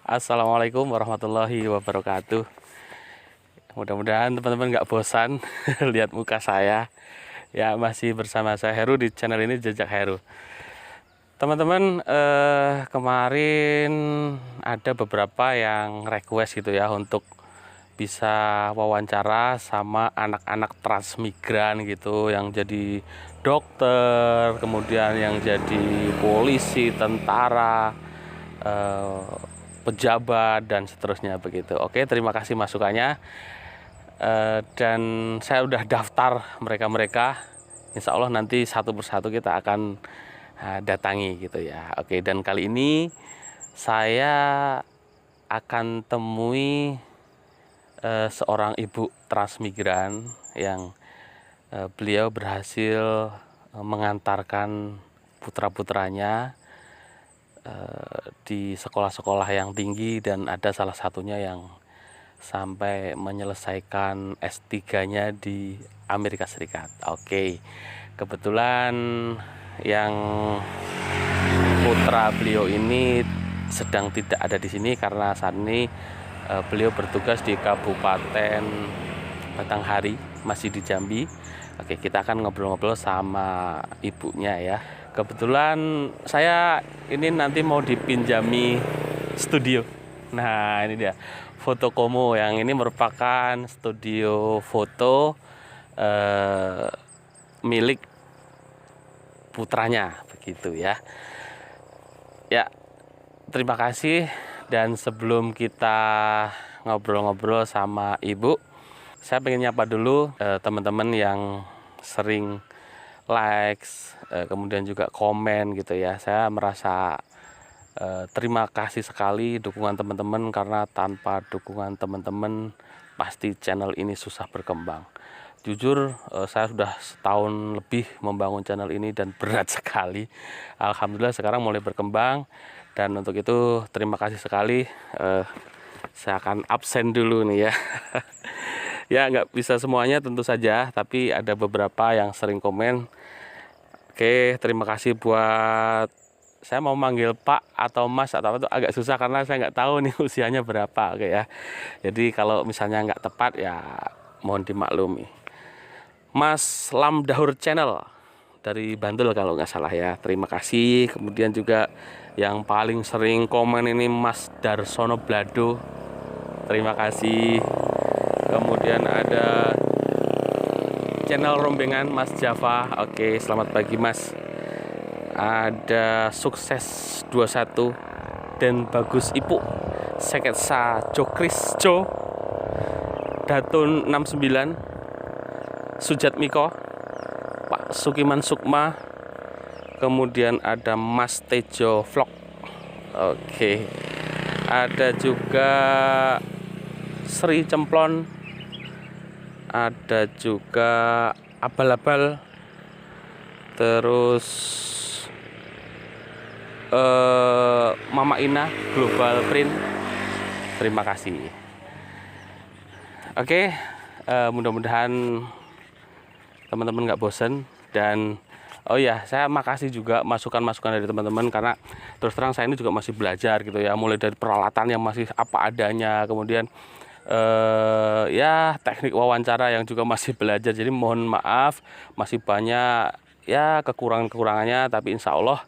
Assalamualaikum warahmatullahi wabarakatuh. Mudah-mudahan teman-teman nggak bosan lihat muka saya. Ya, masih bersama saya Heru di channel ini, Jejak Heru. Teman-teman, kemarin ada beberapa yang request gitu ya untuk bisa wawancara sama anak-anak transmigran gitu, yang jadi dokter, kemudian yang jadi polisi, tentara, pejabat dan seterusnya begitu. Oke, terima kasih masukannya. Dan saya udah daftar mereka-mereka. Insya Allah nanti satu persatu kita akan datangi gitu ya. Oke, dan kali ini saya akan temui seorang ibu transmigran yang beliau berhasil mengantarkan putra-putranya di sekolah-sekolah yang tinggi, dan ada salah satunya yang sampai menyelesaikan S3-nya di Amerika Serikat. Oke, kebetulan yang putra beliau ini sedang tidak ada di sini karena saat ini beliau bertugas di Kabupaten Batanghari, masih di Jambi. Oke, kita akan ngobrol-ngobrol sama ibunya ya. Kebetulan saya ini nanti mau dipinjami studio. Nah, ini dia Foto Komo, yang ini merupakan studio foto milik putranya begitu ya. Ya, terima kasih. Dan sebelum kita ngobrol-ngobrol sama ibu, saya pengen nyapa dulu teman-teman yang sering likes, kemudian juga komen gitu ya. Saya merasa terima kasih sekali dukungan teman-teman, karena tanpa dukungan teman-teman pasti channel ini susah berkembang. Jujur, saya sudah setahun lebih membangun channel ini dan berat sekali. Alhamdulillah sekarang mulai berkembang, dan untuk itu terima kasih sekali. Saya akan absen dulu nih ya. Ya, nggak bisa semuanya tentu saja, tapi ada beberapa yang sering komen. Oke, terima kasih buat, saya mau manggil Pak atau Mas atau apa itu agak susah karena saya nggak tahu nih usianya berapa. Oke ya. Jadi kalau misalnya nggak tepat ya mohon dimaklumi. Mas Lamdahur Channel dari Bantul kalau nggak salah ya. Terima kasih. Kemudian juga yang paling sering komen ini Mas Darsono Blado. Terima kasih. Kemudian ada channel Rombengan Mas Java. Oke, selamat pagi Mas. Ada Sukses 21 dan Bagus Ipu, Seketsa Jokris Jo, Datun 69, Sujat Miko, Pak Sukiman Sukma, kemudian ada Mas Tejo Vlog. Oke, ada juga Sri Cemplon, ada juga Abal-abal, terus Mama Ina Global Print. Terima kasih. Oke, mudah-mudahan teman-teman nggak bosen. Dan oh ya, saya makasih juga masukan-masukan dari teman-teman, karena terus terang saya ini juga masih belajar gitu ya, mulai dari peralatan yang masih apa adanya, kemudian ya teknik wawancara yang juga masih belajar. Jadi mohon maaf masih banyak ya kekurangan-kekurangannya, tapi insya Allah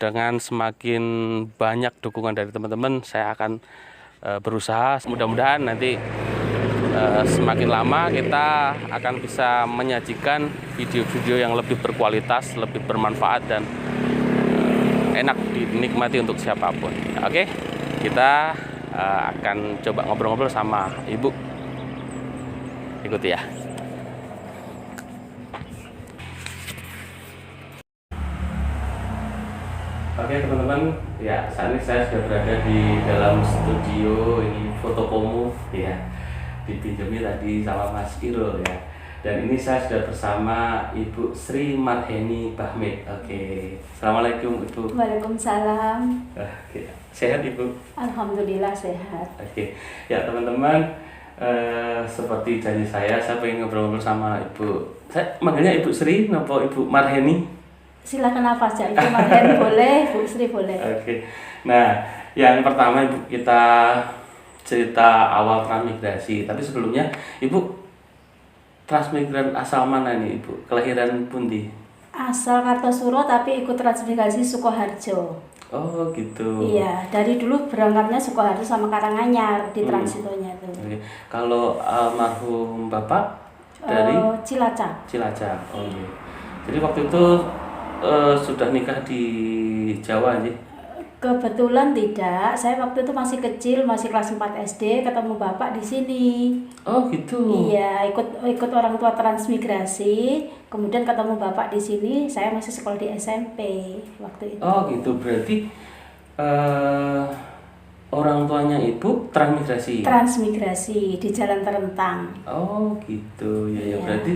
dengan semakin banyak dukungan dari teman-teman saya akan berusaha. Mudah-mudahan nanti semakin lama kita akan bisa menyajikan video-video yang lebih berkualitas, lebih bermanfaat, dan enak dinikmati untuk siapapun. Oke, kita akan coba ngobrol-ngobrol sama ibu. Ikuti ya. Oke teman-teman, ya saat ini saya sudah berada di dalam studio ini Foto Komo ya, dipinjami tadi sama Mas Irul ya. Dan ini saya sudah bersama Ibu Sri Marheni Bahmid. Oke, Assalamualaikum Ibu. Waalaikumsalam. Oke, sehat Ibu? Alhamdulillah sehat. Oke, ya teman-teman, seperti janji saya pengen ngobrol-ngobrol sama Ibu. Saya manggilnya Ibu Sri, napa Ibu Marheni? Silakan apa aja, Ibu Marheni boleh, Bu Sri boleh. Oke, nah Yang pertama Ibu kita cerita awal transmigrasi. Tapi sebelumnya Ibu transmigran asal mana nih Ibu? Kelahiran pundi? Asal Kartosuro tapi ikut transmigrasi Sukoharjo. Oh gitu. Iya, dari dulu berangkatnya Sukoharjo sama Karanganyar di transitonya tuh. Oke. Kalau almarhum Bapak dari Cilacap. Cilacap. Oh iya. Jadi waktu itu sudah nikah di Jawa aja. Kebetulan tidak, saya waktu itu masih kecil, masih kelas 4 SD, ketemu bapak di sini. Oh gitu. Iya, ikut orang tua transmigrasi, kemudian ketemu bapak di sini, saya masih sekolah di SMP waktu itu. Oh gitu, berarti orang tuanya Ibu transmigrasi. Transmigrasi di Jalan Terentang. Oh gitu, ya Iya. berarti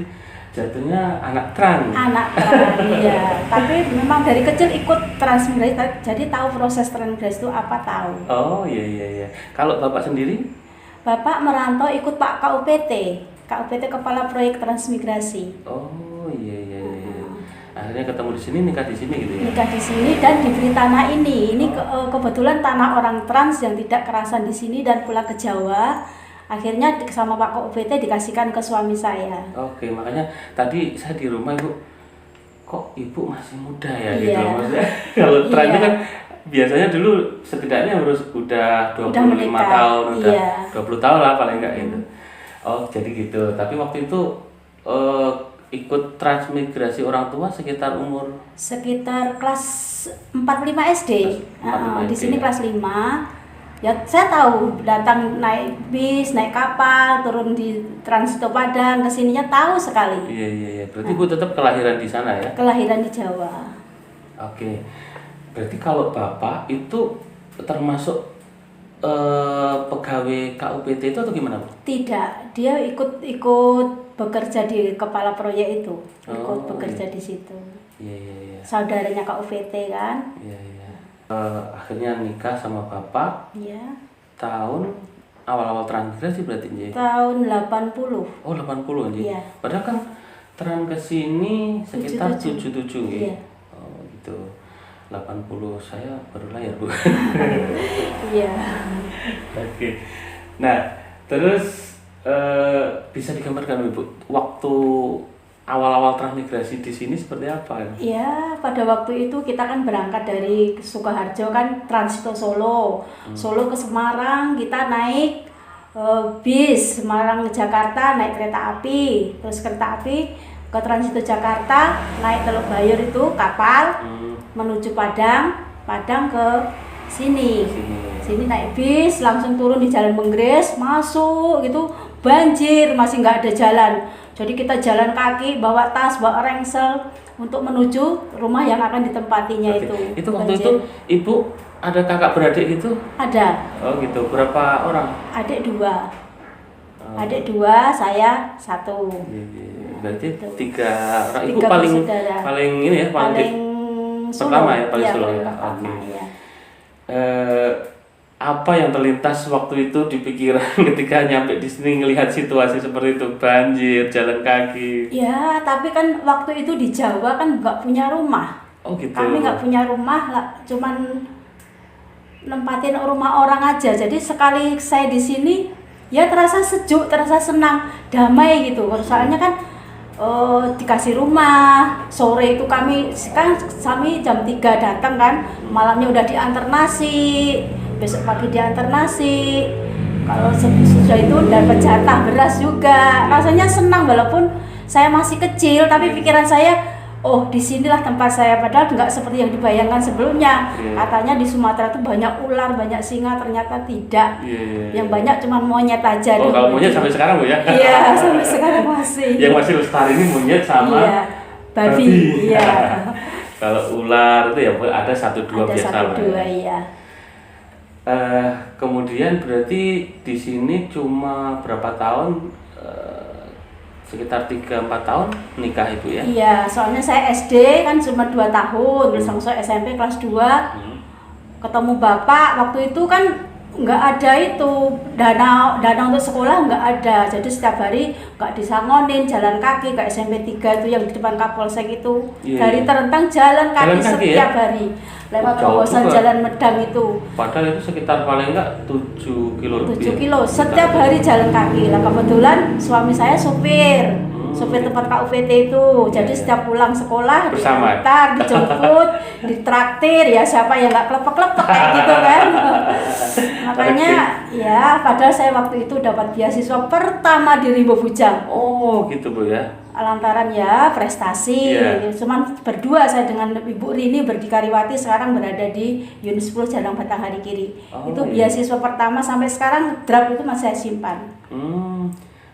jatuhnya anak trans. Anak trans, iya. Tapi memang dari kecil ikut transmigrasi, jadi tahu proses transmigrasi itu apa tahu. Oh iya. Kalau Bapak sendiri? Bapak merantau ikut Pak KUPT Kepala Proyek Transmigrasi. Oh iya. Akhirnya ketemu di sini, nikah di sini gitu ya? Nikah di sini dan diberi tanah ini. Ini kebetulan tanah orang trans yang tidak kerasan di sini dan pulang ke Jawa. Akhirnya sama Pak KUPT dikasihkan ke suami saya. Oke, makanya tadi saya di rumah Ibu, kok Ibu masih muda ya gitu Iya. loh maksudnya. Kalau trans itu Iya. kan biasanya dulu setidaknya harus udah 25 menikah. tahun, udah Iya. 20 tahun lah paling enggak gitu. Oh, jadi gitu. Tapi waktu itu ikut transmigrasi orang tua sekitar umur Sekitar kelas 45 SD. 45 Di SD, sini ya. kelas 5. Ya saya tahu datang naik bis, naik kapal, turun di Transito Padang, kesininya tahu sekali. Iya. Berarti Ibu tetap kelahiran di sana ya? Kelahiran di Jawa. Oke. Berarti kalau Bapak itu termasuk pegawai KUPT itu atau gimana, Bu? Tidak, dia ikut bekerja di kepala proyek itu, ikut Oh, bekerja di situ. Iya. Saudaranya KUPT kan? Iya. Akhirnya nikah sama Bapak Iya. tahun awal-awal transmigrasi berarti ya? Tahun 80. Oh 80 aja? Iya. Padahal kan tran ke sini sekitar 77 ya? Iya. Oh gitu. 80 saya baru lahir, Bu. Iya. Oke. Nah, terus bisa digambarkan Ibu waktu awal-awal transmigrasi di sini seperti apa? Ya, pada waktu itu kita kan berangkat dari Sukoharjo kan transito Solo. Solo ke Semarang kita naik bis Semarang ke Jakarta naik kereta api. Terus kereta api ke Transito Jakarta naik Teluk Bayur itu kapal menuju Padang ke sini. Sini naik bis langsung turun di Jalan Menggres, masuk gitu banjir, masih nggak ada jalan. Jadi kita jalan kaki, bawa tas, bawa ransel untuk menuju rumah yang akan ditempatinya Oke. itu. Itu waktu Banjir. itu Ibu ada kakak beradik gitu? Ada. Oh gitu. Berapa orang? Adik 2. Oh. Adik 2, saya 1. Iya. Berarti Gitu. 3 orang. Ibu 3 paling bersaudara. paling ini ya, Paling pertama ya, paling Iya, sulung paling ya. pertama, Oke. iya. Apa yang terlintas waktu itu di pikiran ketika nyampe di sini ngelihat situasi seperti itu, banjir, jalan kaki? Ya, tapi kan waktu itu di Jawa kan nggak punya rumah. Oh gitu. Kami nggak punya rumah, lah, cuman nempatin rumah orang aja. Jadi sekali saya di sini, ya terasa sejuk, terasa senang, damai gitu. Soalnya kan dikasih rumah, sore itu kami jam 3 datang kan, malamnya udah diantar nasi, besok pagi diantar nasi. Kalau sudah itu dapat jatah beras juga, rasanya senang walaupun saya masih kecil, tapi pikiran saya, oh disinilah tempat saya, padahal nggak seperti yang dibayangkan sebelumnya. Katanya di Sumatera itu banyak ular, banyak singa, ternyata tidak. Yang banyak cuma monyet aja. Oh kalau monyet sampai sekarang Bu ya? Iya, sampai sekarang masih. Yang masih lestari ini monyet sama Iya, babi. Iya. Kalau ular itu ya Bu, ada 1-2 Ada biasa lah. 1-2 iya. Kemudian berarti di sini cuma berapa tahun? Sekitar 3-4 tahun nikah Ibu ya? Iya, soalnya saya SD kan cuma 2 tahun, terus langsung SMP kelas 2. Ketemu bapak, waktu itu kan nggak ada itu dana untuk sekolah, nggak ada. Jadi setiap hari nggak disangonin, jalan kaki ke SMP 3 itu yang di depan Kapolsek itu. Iya, Dari iya. Terentang jalan kaki, Jalan kaki setiap ya? hari lewat Jauh kawasan juga. Jalan Medang itu. Padahal itu sekitar paling enggak 7 kilo 7 lebih. kilo setiap hari jalan kaki. Lah kebetulan suami saya supir tempat KUVT itu. Jadi Iya. setiap pulang sekolah Bersama. diantar, dijemput, ditraktir, ya siapa yang nggak klepek-klepek kayak gitu kan. Makanya ya padahal saya waktu itu dapat beasiswa pertama di Rimbo Bujang. Oh, gitu Bu ya. Lantaran ya prestasi. Iya. Cuman berdua saya dengan Ibu Rini Berdikariwati sekarang berada di Unit 10 Jalan Batanghari Kiri. Oh, Itu iya. beasiswa pertama sampai sekarang draft itu masih saya simpan.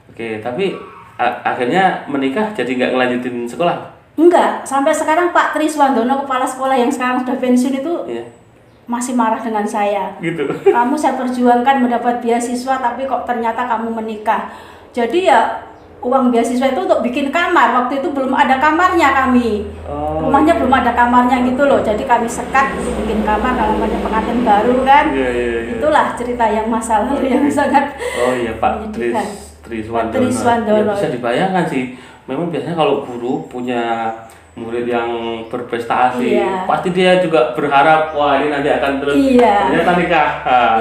Oke, tapi akhirnya menikah jadi nggak ngelanjutin sekolah? Enggak, sampai sekarang Pak Tri Swandono kepala sekolah yang sekarang sudah pensiun itu Iya. masih marah dengan saya. Gitu. Kamu saya perjuangkan mendapat beasiswa tapi kok ternyata kamu menikah. Jadi ya uang beasiswa itu untuk bikin kamar. Waktu itu belum ada kamarnya kami. Oh, Rumahnya iya. belum ada kamarnya gitu loh. Jadi kami sekat untuk bikin kamar, namanya pengantin baru kan. Iya, iya, iya. Itulah cerita yang masa lalu yang sangat Oh iya Pak menyedihkan. Triswandono. Tri Swandono. Ya, bisa dibayangkan sih. Memang biasanya kalau guru punya murid yang berprestasi, Iya. pasti dia juga berharap wah ini nanti akan terus Iya. ternyata nikah.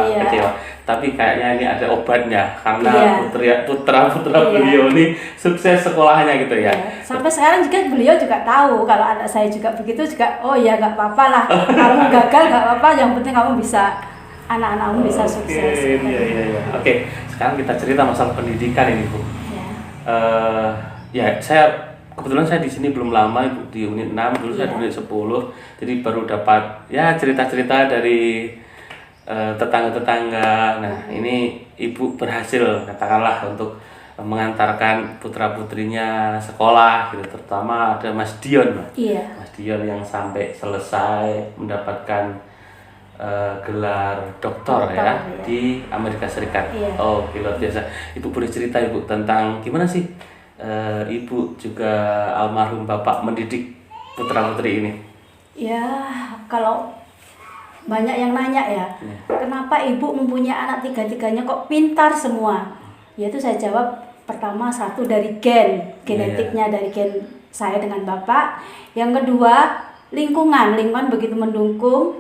Iya. Kecewa. Tapi kayaknya ini ada obatnya karena Iya. putra Iya. beliau ini sukses sekolahnya gitu ya. Sampai sekarang juga beliau juga tahu kalau anak saya juga begitu juga, oh ya nggak apa-apa lah. Kalau gagal nggak apa-apa, yang penting kamu bisa, anak-anakmu bisa sukses. Iya. Oke, sekarang kita cerita masalah pendidikan ini Bu. Ya. Ya, saya kebetulan saya di sini belum lama Ibu, di unit 6, dulu saya di Iya. unit 10. Jadi baru dapat ya cerita-cerita dari tetangga-tetangga. Nah, ini Ibu berhasil katakanlah untuk mengantarkan putra-putrinya sekolah gitu, terutama ada Mas Dion, Mbak. Iya. Mas Dion yang sampai selesai mendapatkan gelar doktor ya Doktor, iya. di Amerika Serikat. Iya. Oh, luar biasa. Ibu boleh cerita Ibu tentang gimana sih Ibu juga almarhum Bapak mendidik putra-putri ini? Ya, kalau banyak yang nanya ya, kenapa ibu mempunyai anak tiga-tiganya kok pintar semua? Yaitu saya jawab, pertama satu dari genetiknya dari gen saya dengan bapak. Yang kedua lingkungan begitu mendukung.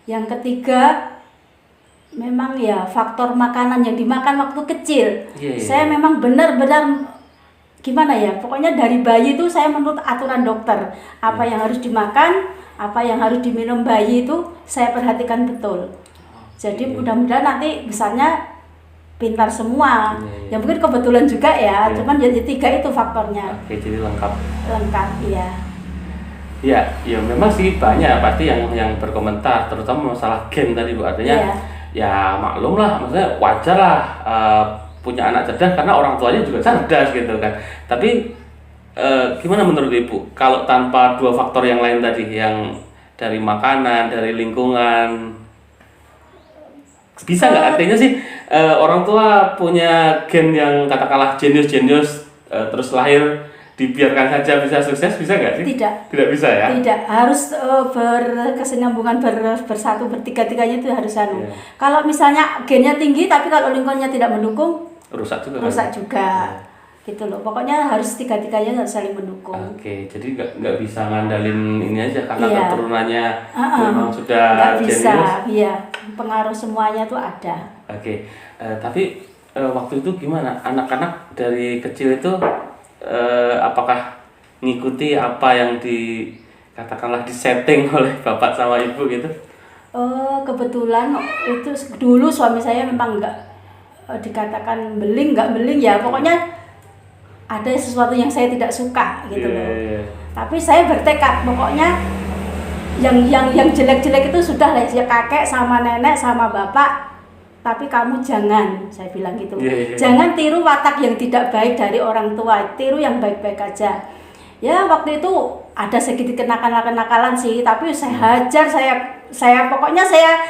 Yang ketiga memang ya faktor makanan yang dimakan waktu kecil. Iya. Saya memang benar-benar gimana ya, pokoknya dari bayi itu saya menurut aturan dokter, apa yang harus dimakan, apa yang harus diminum bayi itu saya perhatikan betul. Jadi mudah-mudahan nanti besarnya pintar semua. Iya. Ya mungkin kebetulan juga ya, Iya. cuman jadi 3 itu faktornya. Oke, jadi lengkap. Ya. Ya memang sih banyak pasti yang berkomentar, terutama masalah gen tadi Bu. Artinya Iya. ya maklum lah, maksudnya wajar lah punya anak cerdas karena orang tuanya juga cerdas gitu kan. Tapi gimana menurut Ibu kalau tanpa 2 faktor yang lain tadi, yang dari makanan, dari lingkungan, bisa nggak artinya sih orang tua punya gen yang katakanlah jenius terus lahir dibiarkan saja bisa sukses, bisa nggak sih? Tidak bisa ya? Tidak, harus berkesinambungan bersatu bertiga-tiganya itu harus anu. Iya. Kalau misalnya gennya tinggi tapi kalau lingkungannya tidak mendukung, Rusak juga kan? rusak juga. Iya. Gitu loh. Pokoknya harus tiga-tiganya harus saling mendukung. Oke, jadi nggak bisa ngandalin ini aja karena Iya. keturunannya memang sudah Nggak bisa, jenius. iya. Pengaruh semuanya tuh ada. Oke, tapi waktu itu gimana? Anak-anak dari kecil itu apakah ngikuti apa yang katakanlah disetting oleh bapak sama ibu gitu? Kebetulan itu dulu suami saya memang nggak dikatakan nggak beling ya. Pokoknya ada sesuatu yang saya tidak suka gitu loh. Iya. Tapi saya bertekad pokoknya yang jelek-jelek itu sudah lah ya, kakek sama nenek sama bapak, tapi kamu jangan, saya bilang gitu. Iya. Jangan tiru watak yang tidak baik dari orang tua, tiru yang baik-baik aja. Ya waktu itu ada sedikit kenakalan sih, tapi saya hajar, saya pokoknya saya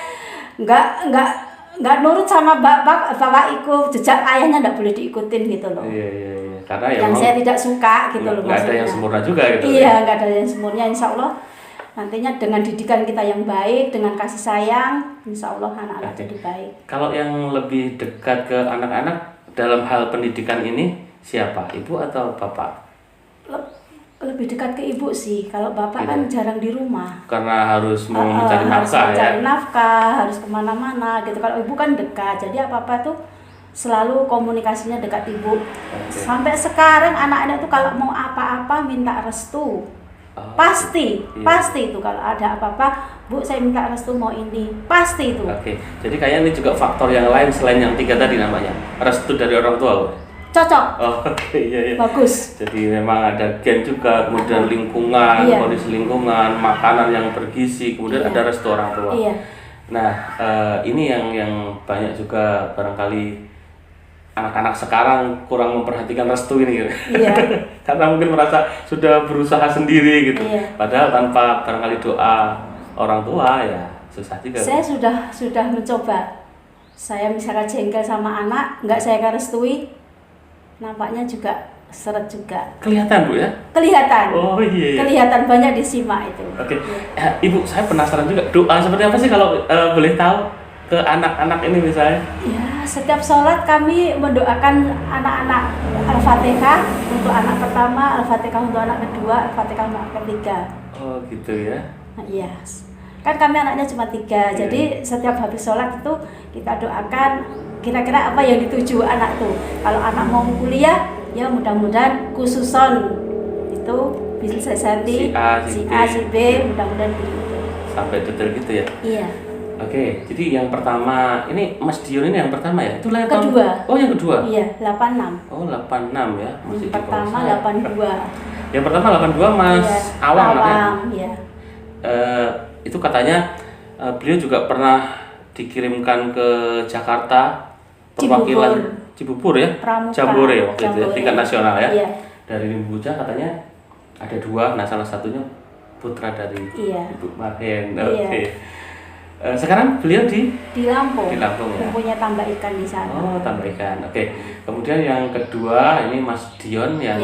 nggak nurut sama bapak itu, jejak ayahnya nggak boleh diikutin gitu loh. Iya. Karena Yang saya tidak suka gitu loh nggak ada yang sempurna juga gitu. Iya, nggak ada yang sempurna, insya Allah nantinya dengan didikan kita yang baik, dengan kasih sayang, insya Allah anak-anak jadi baik. Kalau yang lebih dekat ke anak-anak dalam hal pendidikan ini siapa? Ibu atau bapak? Lebih dekat ke ibu sih, kalau bapak kan jarang di rumah. Karena harus mencari Harus nafkah ya. mencari nafkah, harus kemana-mana gitu. Kalau ibu kan dekat, jadi apa-apa tuh selalu komunikasinya dekat ibu. Sampai sekarang anak-anak tuh kalau mau apa-apa minta restu. Pasti itu kalau ada apa-apa, Bu saya minta restu mau ini, pasti itu. Oke, jadi kayaknya ini juga faktor yang lain selain yang 3 tadi namanya, restu dari orang tua, Bu. Cocok. Oh, iya. Bagus. Jadi memang ada gen juga, kemudian lingkungan, kondisi lingkungan, makanan yang bergizi, kemudian ada restu orang tua. Iya. Nah, ini yang banyak juga barangkali anak-anak sekarang kurang memperhatikan restu ini gitu. Iya. Karena mungkin merasa sudah berusaha sendiri gitu. Iya. Padahal tanpa barangkali doa orang tua ya susah juga. Saya sudah mencoba. Saya misalnya jengkel sama anak, nggak saya restui, nampaknya juga seret juga. Kelihatan Bu ya? Kelihatan. Oh iya. Kelihatan banyak disimak itu. Oke. Ibu, saya penasaran juga doa seperti apa sih kalau boleh tahu ke anak-anak ini misalnya? Ya, setiap sholat kami mendoakan anak-anak Al-Fatihah untuk anak pertama, Al-Fatihah untuk anak kedua, Al-Fatihah untuk anak ketiga. Oh gitu ya. Nah, iya. Kan kami anaknya cuma 3, jadi setiap habis sholat itu kita doakan kira-kira apa yang dituju anak tuh. Kalau anak mau kuliah, ya mudah-mudahan khususon itu bisa si A, si B, mudah-mudahan begitu. Sampai detail gitu ya? Iya. Oke, jadi yang pertama, ini Mas Dion ini yang pertama ya? Itu lahir kedua. Oh yang kedua? Iya, 86. Oh 86 ya? Masih Yang pertama 82. Yang pertama 82 Mas Awang namanya? Iya. Itu katanya beliau juga pernah dikirimkan ke Jakarta, perwakilan Cibubur ya? Jambore waktu itu ya, tingkat nasional ya? Iya. Dari Limbuja katanya ada 2, nah salah satunya putra dari Ibu Marhen. Oke. Sekarang beliau di Lampung. Di Lampung ya. Punya tambak ikan di sana. Oh, tambak ikan. Oke. Kemudian yang kedua ini Mas Dion yang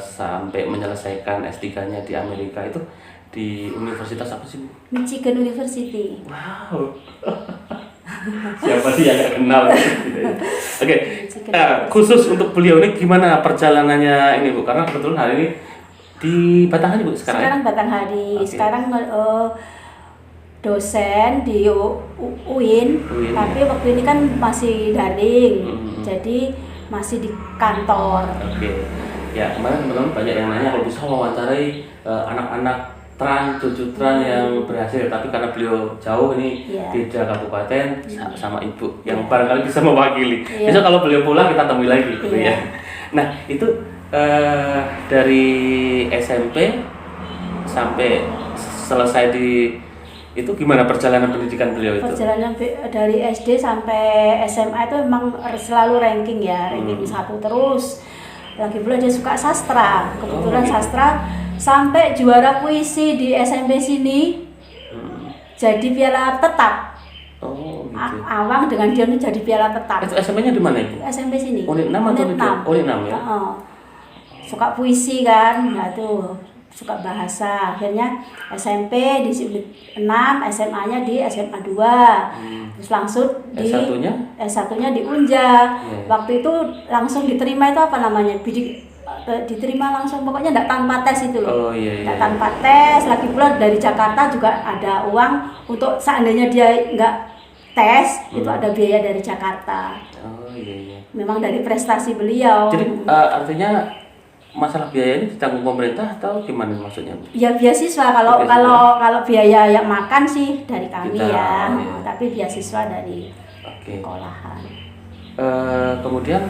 sampai menyelesaikan S3-nya di Amerika itu di universitas apa sih, Bu? Michigan University. Wow. Siapa sih yang gak kenal gitu ya. Oke. Khusus untuk beliau ini gimana perjalanannya ini, Bu? Karena kebetulan hari ini di Batanghari, Bu, sekarang. Sekarang Batanghari. Sekarang dosen di UIN, tapi waktu ini kan masih daring, jadi masih di kantor. Oke. Ya, kemarin teman-teman banyak yang nanya kalau bisa wawancarai anak-anak Tran, cucu Tran yang berhasil, tapi karena beliau jauh ini beda kabupaten sama ibu yang barangkali bisa mewakili. Bisa kalau beliau pulang kita temui lagi gitu ya. Nah, itu dari SMP sampai selesai di itu gimana perjalanan pendidikan beliau itu? Perjalanan dari SD sampai SMA itu memang selalu ranking ya, ranking 1 terus. Lagi pula dia suka sastra, kebetulan sastra sampai juara puisi di SMP sini, jadi piala tetap. Oh, gitu. Awang dengan dia jadi piala tetap. Itu SMP-nya di mana itu? SMP sini. Unit 6 atau Unit 6? Unit 6 ya. Suka puisi kan, nah tuh suka bahasa. Akhirnya SMP di unit 6, SMA-nya di SMA 2. Terus langsung di S1-nya di Unja. Waktu itu langsung diterima itu apa namanya? Diterima langsung, pokoknya enggak tanpa tes itu loh. Enggak tanpa tes, lagi pula dari Jakarta juga ada uang untuk seandainya dia enggak tes, itu ada biaya dari Jakarta. Memang dari prestasi beliau. Jadi artinya masalah biaya ini ditanggung pemerintah atau gimana maksudnya, Bu? Ya beasiswa, kalau biaya yang makan sih dari kami tapi beasiswa dari sekolahan. Kemudian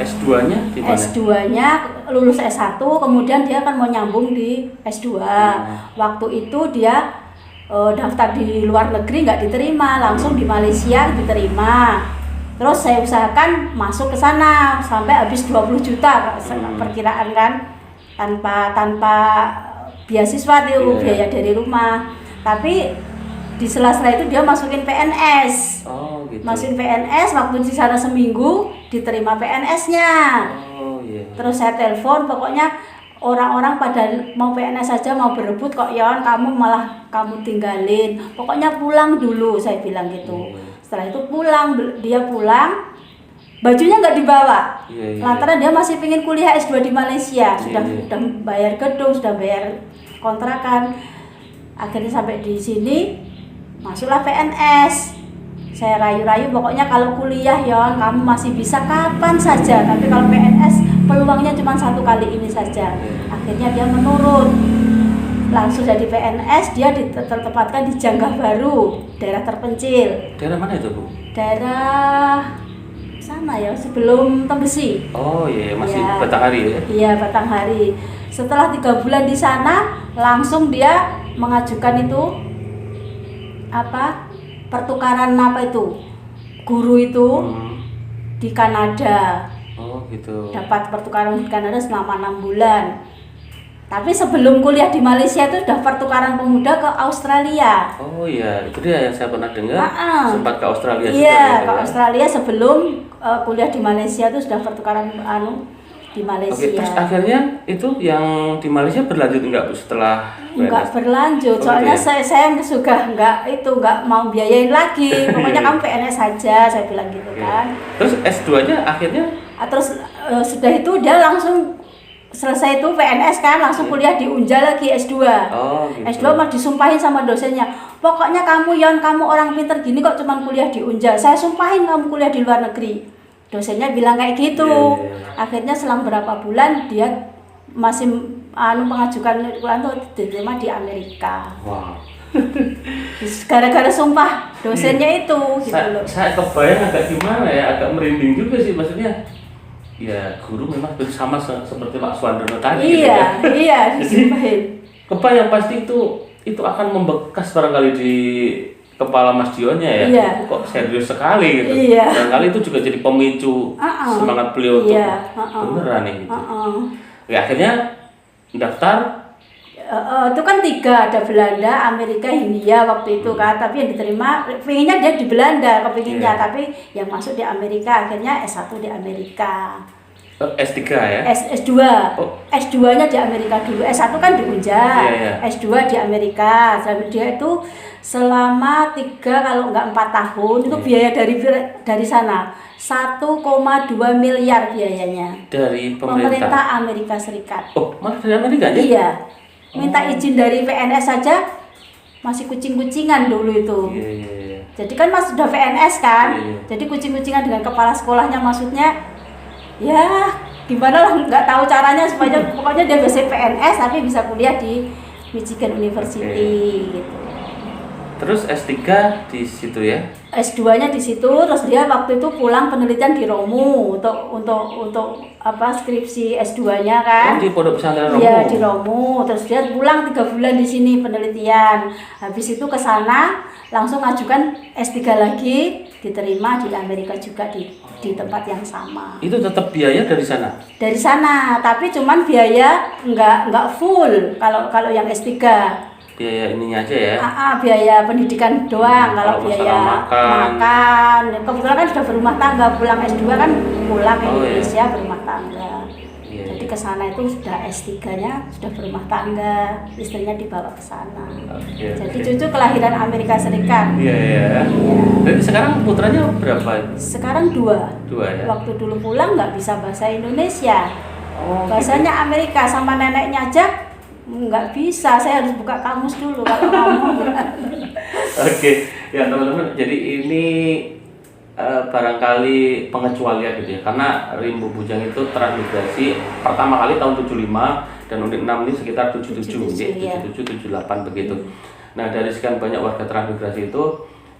S2-nya di mana? S2-nya lulus S1, kemudian dia akan mau nyambung di S2. Waktu itu dia daftar di luar negeri nggak diterima, langsung di Malaysia diterima. Terus saya usahakan masuk ke sana sampai habis 20 juta perkiraan kan, tanpa beasiswa tuh biaya dari rumah. Tapi di sela-sela itu dia masukin PNS. Gitu. Masukin PNS, waktu di sana seminggu diterima PNS-nya. Terus saya telepon, pokoknya orang-orang pada mau PNS saja mau berebut kok Yon, kamu malah kamu tinggalin. Pokoknya pulang dulu, saya bilang gitu. Setelah itu pulang, dia pulang, bajunya nggak dibawa. Lantaran dia masih pengen kuliah S2 di Malaysia, sudah bayar gedung, sudah bayar kontrakan. Akhirnya sampai di sini, masuklah PNS. Saya rayu-rayu, pokoknya kalau kuliah Yon, kamu masih bisa kapan saja. Tapi kalau PNS peluangnya cuma 1 kali ini saja. Akhirnya dia menurun. Langsung jadi PNS, dia ditempatkan di Janggah Baru, daerah terpencil. Daerah mana itu, Bu? Daerah sana ya, sebelum Tembesi. Oh iya, masih Ya. Batanghari ya? Iya, Batanghari. Setelah 3 bulan di sana, langsung dia mengajukan itu pertukaran guru itu di Kanada. Oh gitu. Dapat pertukaran di Kanada selama 6 bulan. Tapi sebelum kuliah di Malaysia itu sudah pertukaran pemuda ke Australia. Oh iya, itu dia yang saya pernah dengar. Sempat ke Australia juga. Iya, ke Australia sebelum kuliah di Malaysia itu sudah pertukaran di Malaysia. Oke, terus akhirnya itu yang di Malaysia berlanjut enggak, Bu, setelah Enggak berlanjut, soalnya saya juga enggak mau biayain lagi. Pokoknya kamu PNS saja, saya bilang gitu kan. Terus S2-nya akhirnya? Terus sudah itu dia langsung selesai itu PNS kan, langsung kuliah di Unja lagi S2. Oh, gitu. S2 mah disumpahin sama dosennya. Pokoknya kamu Yon, kamu orang pinter gini kok cuman kuliah di Unja. Saya sumpahin kamu kuliah di luar negeri. Dosennya bilang kayak gitu. Akhirnya selang berapa bulan dia masih mengajukan kuliah tuh diterima di Amerika. Wow. Gara-gara sumpah dosennya itu gitu loh. Saya kebayang agak gimana ya, agak merinding juga sih maksudnya. Ya, guru memang sama seperti Pak Suwandono tadi gitu ya. Iya, disumpahin. Kebayang pasti itu akan membekas barangkali di kepala Mas Dionnya ya. Iya. Kok serius sekali gitu. Iya. Barangkali itu juga jadi pemicu semangat beliau untuk beneran nih gitu. Ya, akhirnya daftar. Itu kan 3, ada Belanda, Amerika, Hindia waktu itu kan. Tapi yang diterima, pengennya dia di Belanda, kepinginnya. Tapi yang masuk di Amerika, akhirnya S1 di Amerika. S3 ya? S2. S2-nya di Amerika dulu. S1 kan di Unja. S2 di Amerika. Dia itu selama 3 kalau enggak 4 tahun itu biaya dari sana 1,2 miliar biayanya. Dari pemerintah Amerika Serikat. Oh, malah dari Amerika aja? Iya. Minta izin dari PNS saja masih kucing-kucingan dulu itu. Iya. Jadi kan Mas sudah PNS kan. Jadi kucing-kucingan dengan kepala sekolahnya, maksudnya ya gimana lah, nggak tahu caranya supaya pokoknya dia bisa PNS tapi bisa kuliah di Michigan University gitu. Terus S3 di situ ya? S2-nya di situ, terus dia waktu itu pulang penelitian di Romu untuk skripsi S2-nya kan. Oh, di Pondok Pesantren Romu. Iya, di Romu. Terus dia pulang 3 bulan di sini penelitian. Habis itu ke sana langsung ajukan S3 lagi, diterima di Amerika juga di tempat yang sama. Itu tetap biaya dari sana? Dari sana, tapi cuman biaya enggak full kalau yang S3. Biaya ininya aja ya? Biaya pendidikan doang. Kalau biaya makan. Kebetulan kan sudah berumah tangga, pulang S2 kan pulang ke Indonesia berumah tangga. Jadi ke sana itu sudah S3-nya sudah berumah tangga, istrinya dibawa ke sana. Jadi cucu kelahiran Amerika Serikat. Iya. Jadi sekarang putranya berapa? Sekarang 2 ya? Waktu dulu pulang nggak bisa bahasa Indonesia. Bahasanya gitu. Amerika, sama neneknya aja nggak bisa. Saya harus buka kamus dulu kalau ngomong. Oke, ya teman-teman, jadi ini barangkali pengecualian gitu ya, karena Rimbo Bujang itu transmigrasi pertama kali tahun 75 dan unit 6 ini sekitar 77 ya, 77 78 begitu. Nah, dari sekian banyak warga transmigrasi itu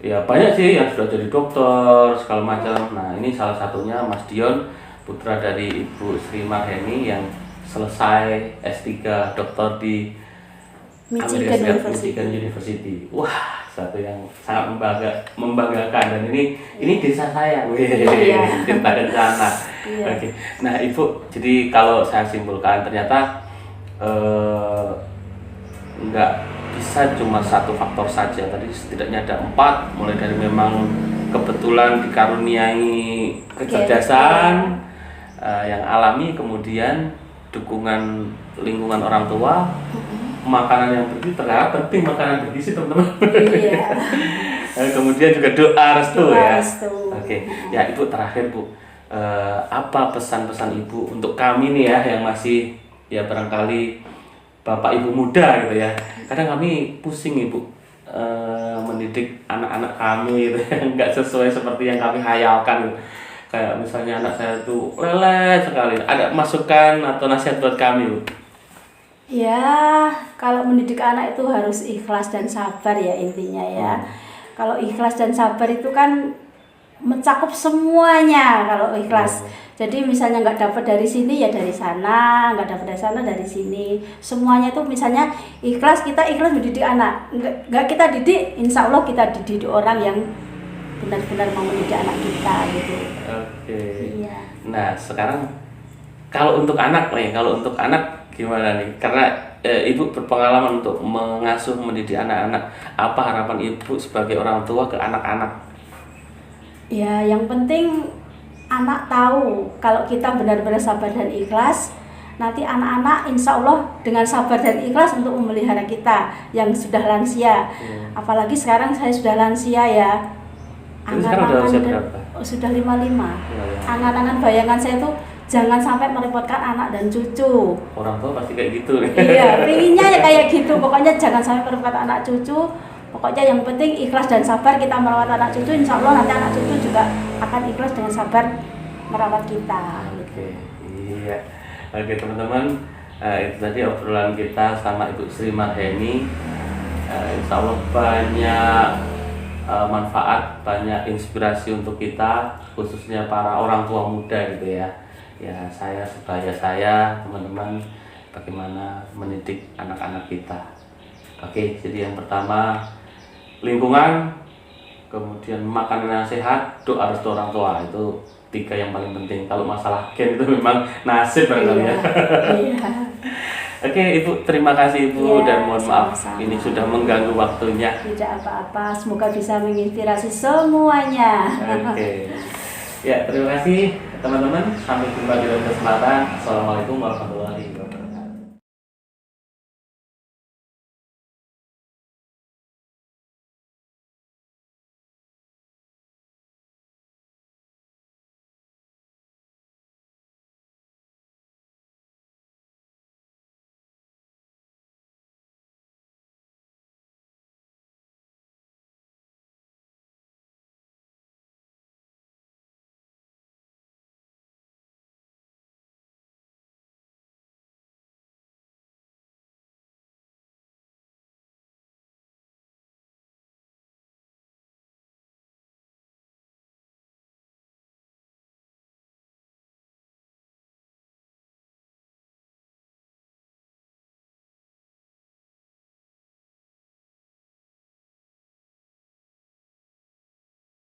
ya banyak sih yang sudah jadi dokter segala macam. Nah, ini salah satunya Mas Dion, putra dari Ibu Sri Marheni yang selesai S3 dokter di Michigan University. Wah, satu yang sangat membanggakan, dan ini desa saya. Cinta kencana. Oke. Nah, Ibu, jadi kalau saya simpulkan ternyata nggak bisa cuma satu faktor saja. Tadi setidaknya ada 4, mulai dari memang kebetulan dikaruniai kecerdasan yang alami, kemudian dukungan lingkungan orang tua, makanan yang bergizi, ternyata penting makanan bergizi teman-teman. Iya. Kemudian juga doa restu ya. Restu. Oke, ya Ibu terakhir Bu, apa pesan-pesan Ibu untuk kami nih ya yang masih ya barangkali Bapak Ibu muda gitu ya. Kadang kami pusing Ibu mendidik anak-anak kami gitu ya, nggak sesuai seperti yang kami hayalkan gitu. Kayak misalnya anak saya tuh lelet sekali. Ada masukan atau nasihat buat kami Bu? Ya, kalau mendidik anak itu harus ikhlas dan sabar ya intinya ya. Kalau ikhlas dan sabar itu kan mencakup semuanya kalau ikhlas. Jadi misalnya nggak dapat dari sini ya dari sana, nggak dapat dari sana dari sini. Semuanya itu misalnya ikhlas, kita ikhlas mendidik anak. Nggak kita didik, insya Allah kita didik orang yang benar-benar mau mendidik anak kita gitu. Oke. Iya. Nah sekarang kalau untuk anak nih, kalau untuk anak gimana nih? Karena Ibu berpengalaman untuk mengasuh mendidik anak-anak. Apa harapan Ibu sebagai orang tua ke anak-anak? Ya, yang penting anak tahu kalau kita benar-benar sabar dan ikhlas, nanti anak-anak insya Allah dengan sabar dan ikhlas untuk memelihara kita yang sudah lansia. Apalagi sekarang saya sudah lansia ya. Sekarang udah usia berapa? Sudah 55. Angan-angan bayangan saya itu jangan sampai merepotkan anak dan cucu. Orang tua pasti kayak gitu nih. Iya, pinginnya ya kayak gitu. Pokoknya jangan sampai merepotkan anak cucu. Pokoknya yang penting ikhlas dan sabar kita merawat anak cucu, insya Allah nanti anak cucu juga akan ikhlas dengan sabar merawat kita. Oke, iya. Oke teman-teman, itu tadi obrolan kita sama Ibu Sri Marheni. Insya Allah banyak manfaat, banyak inspirasi untuk kita, khususnya para orang tua muda gitu ya. Ya saya sebaya saya teman-teman bagaimana mendidik anak-anak kita. Oke, jadi yang pertama lingkungan, kemudian makanan yang sehat, doa restu orang tua, itu 3 yang paling penting. Kalau masalah gen itu memang nasib barangkali ya. Iya. Oke Ibu, terima kasih Ibu, Iya, dan mohon maaf sama-sama. ini sudah mengganggu waktunya. Tidak apa-apa, semoga bisa menginspirasi semuanya. Oke. Ya, terima kasih teman-teman. Sampai jumpa di lain kesempatan. Assalamualaikum warahmatullahi wabarakatuh.